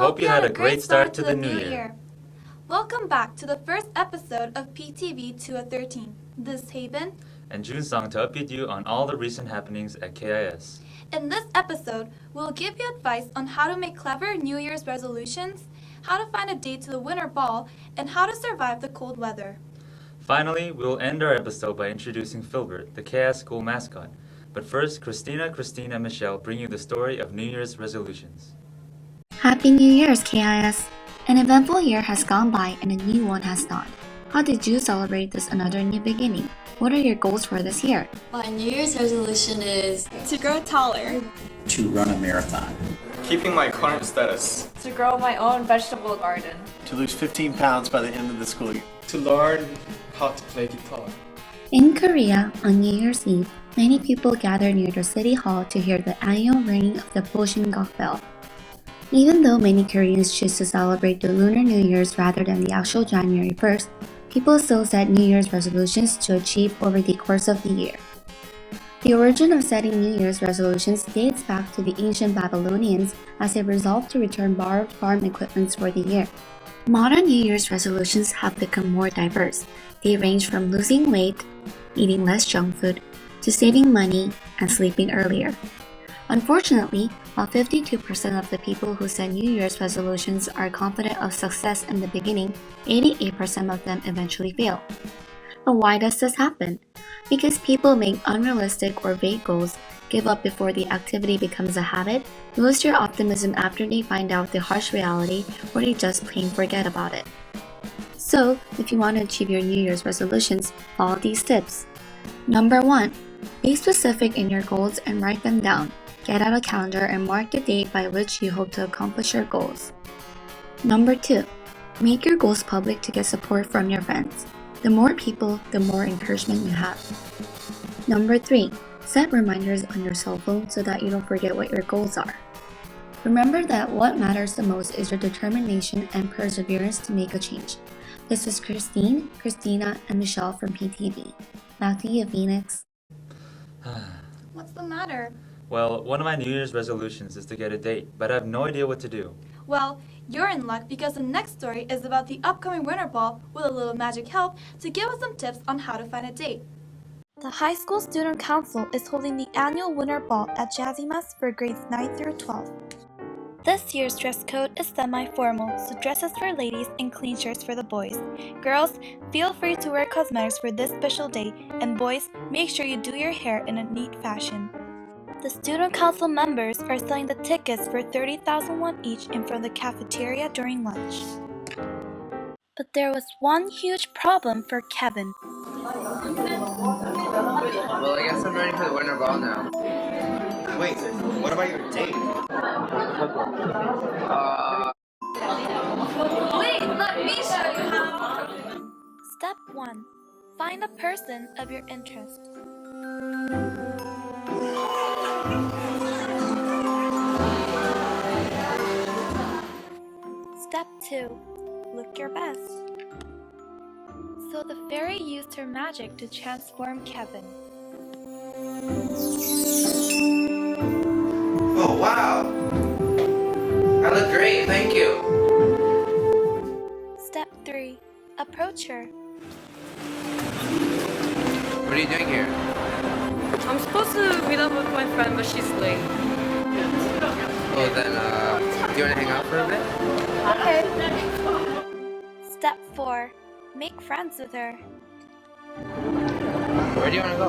Hope you had a great start to the new year. Welcome back to the first episode of PTV 213. This is Haven and Junsong to update you on all the recent happenings at KIS. In this episode, we'll give you advice on how to make clever New Year's resolutions, how to find a date to the winter ball, and how to survive the cold weather. Finally, we will end our episode by introducing Philbert, the KIS school mascot. But first, Christina, and Michelle bring you the story of New Year's resolutions. Happy New Year's, KIS! An eventful year has gone by and a new one has dawned. How did you celebrate this another new beginning? What are your goals for this year? My New Year's resolution is to grow taller, to run a marathon, keeping my current status, to grow my own vegetable garden, to lose 15 pounds by the end of the school year, to learn how to play guitar. In Korea, on New Year's Eve, many people gather near the city hall to hear the annual ringing of the Boshingok bell. Even though many Koreans choose to celebrate the Lunar New Year's rather than the actual January 1st, people still set New Year's resolutions to achieve over the course of the year. The origin of setting New Year's resolutions dates back to the ancient Babylonians as they resolved to return borrowed farm equipment for the year. Modern New Year's resolutions have become more diverse. They range from losing weight, eating less junk food, to saving money and sleeping earlier. Unfortunately, while 52% of the people who set New Year's resolutions are confident of success in the beginning, 88% of them eventually fail. But why does this happen? Because people make unrealistic or vague goals, give up before the activity becomes a habit, lose their optimism after they find out the harsh reality, or they just plain forget about it. So, if you want to achieve your New Year's resolutions, follow these tips. Number 1. Be specific in your goals and write them down. Get out a calendar and mark the date by which you hope to accomplish your goals. Number 2. Make your goals public to get support from your friends. The more people, the more encouragement you have. Number 3. Set reminders on your cell phone so that you don't forget what your goals are. Remember that what matters the most is your determination and perseverance to make a change. This is Christine, Christina, and Michelle from PTV. Back to you, Phoenix. What's the matter? Well, one of my New Year's resolutions is to get a date, but I have no idea what to do. Well, you're in luck because the next story is about the upcoming winter ball with a little magic help to give us some tips on how to find a date. The High School Student Council is holding the annual winter ball at Jazzymas for grades 9 through 12. This year's dress code is semi-formal, so dresses for ladies and clean shirts for the boys. Girls, feel free to wear cosmetics for this special day, and boys, make sure you do your hair in a neat fashion. The student council members are selling the tickets for 30,000 won each in front of the cafeteria during lunch. But there was one huge problem for Kevin. Well, I guess I'm ready for the winter ball now. Wait, what about your date? Wait, let me show you how! Step 1. Find a person of your interest. Step 2. Look your best. So the fairy used her magic to transform Kevin. Oh, wow! I look great, thank you! Step 3. Approach her. What are you doing here? I'm supposed to meet up with my friend, but she's late. Well then, do you want to hang out for a bit? Okay. Step 4. Make friends with her. Where do you want to go?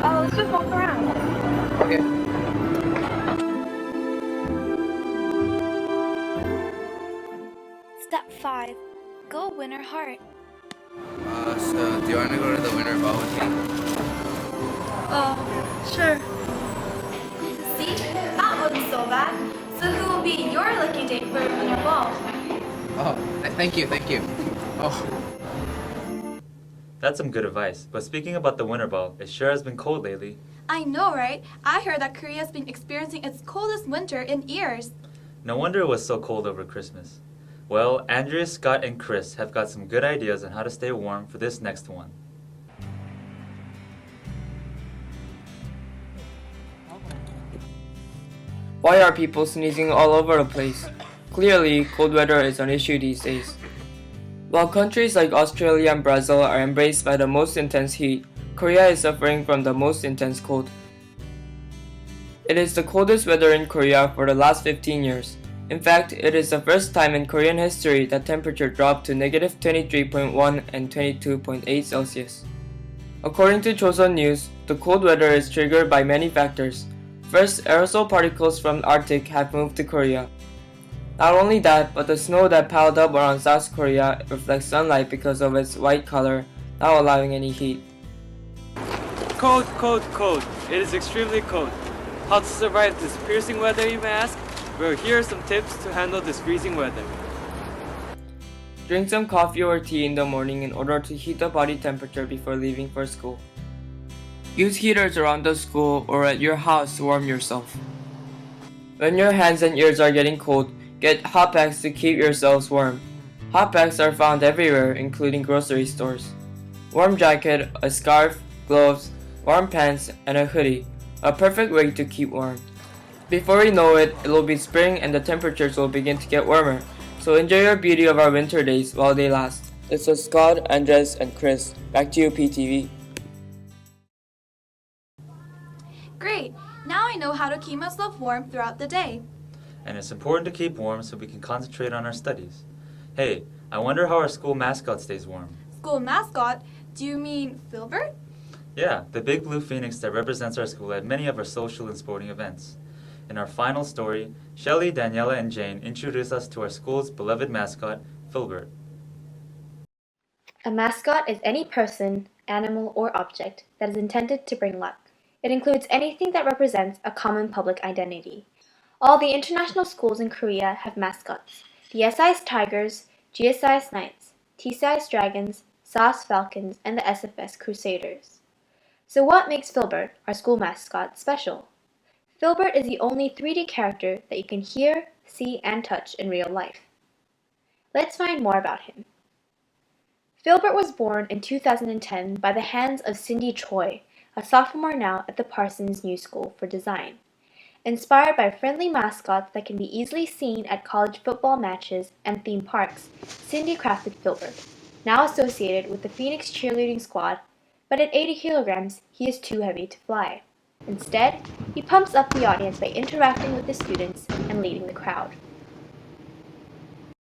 Oh, let's just walk around. Okay. Step 5. Go win her heart. So do you want to go to the winter ball with me? Oh, sure. See? That wasn't so bad. So who will be your lucky date for a winter ball? Oh, thank you. Oh. That's some good advice, but speaking about the winter ball, it sure has been cold lately. I know, right? I heard that Korea has been experiencing its coldest winter in years. No wonder it was so cold over Christmas. Well, Andrea, Scott, and Chris have got some good ideas on how to stay warm for this next one. Why are people sneezing all over the place? Clearly, cold weather is an issue these days. While countries like Australia and Brazil are embraced by the most intense heat, Korea is suffering from the most intense cold. It is the coldest weather in Korea for the last 15 years. In fact, it is the first time in Korean history that temperature dropped to negative 23.1 and 22.8 Celsius. According to Chosun News, the cold weather is triggered by many factors. First, aerosol particles from the Arctic have moved to Korea. Not only that, but the snow that piled up around South Korea reflects sunlight because of its white color, not allowing any heat. Cold, cold, cold. It is extremely cold. How to survive this piercing weather, you may ask? Well, here are some tips to handle this freezing weather. Drink some coffee or tea in the morning in order to heat the body temperature before leaving for school. Use heaters around the school or at your house to warm yourself. When your hands and ears are getting cold, get hot packs to keep yourselves warm. Hot packs are found everywhere, including grocery stores. Warm jacket, a scarf, gloves, warm pants, and a hoodie. A perfect way to keep warm. Before you know it, it will be spring and the temperatures will begin to get warmer. So enjoy your beauty of our winter days while they last. This was Scott, Andres, and Chris. Back to you, PTV. Great! Now I know how to keep myself warm throughout the day. And it's important to keep warm so we can concentrate on our studies. Hey, I wonder how our school mascot stays warm. School mascot? Do you mean Philbert? Yeah, the big blue phoenix that represents our school at many of our social and sporting events. In our final story, Shelley, Daniela, and Jane introduce us to our school's beloved mascot, Philbert. A mascot is any person, animal, or object that is intended to bring luck. It includes anything that represents a common public identity. All the international schools in Korea have mascots. The SI's Tigers, GSI's Knights, TCI's Dragons, SAS Falcons, and the SFS Crusaders. So what makes Philbert, our school mascot, special? Philbert is the only 3D character that you can hear, see, and touch in real life. Let's find more about him. Philbert was born in 2010 by the hands of Cindy Choi, a sophomore now at the Parsons New School for Design. Inspired by friendly mascots that can be easily seen at college football matches and theme parks, Cindy crafted Philbert, now associated with the Phoenix cheerleading squad, but at 80 kilograms, he is too heavy to fly. Instead, he pumps up the audience by interacting with the students and leading the crowd.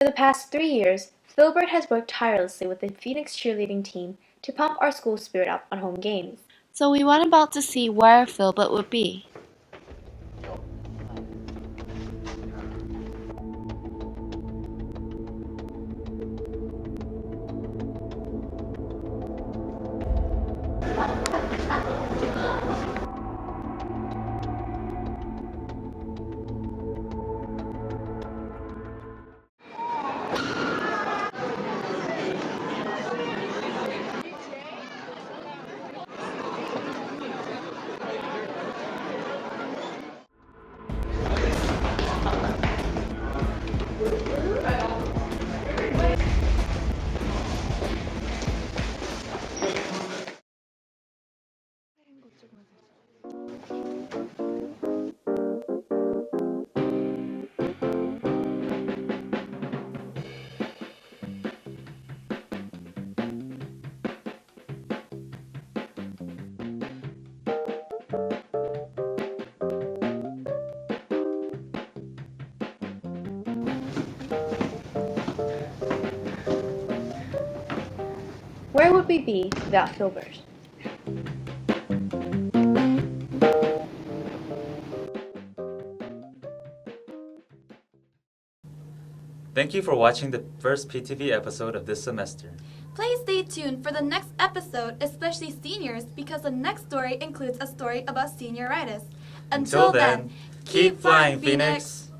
For the past 3 years, Philbert has worked tirelessly with the Phoenix cheerleading team to pump our school spirit up on home games. So we went about to see where Philbert would be. Where would we be without Philbert? Thank you for watching the first PTV episode of this semester. Please stay tuned for the next episode, especially seniors, because the next story includes a story about senioritis. Until then, keep flying, Phoenix!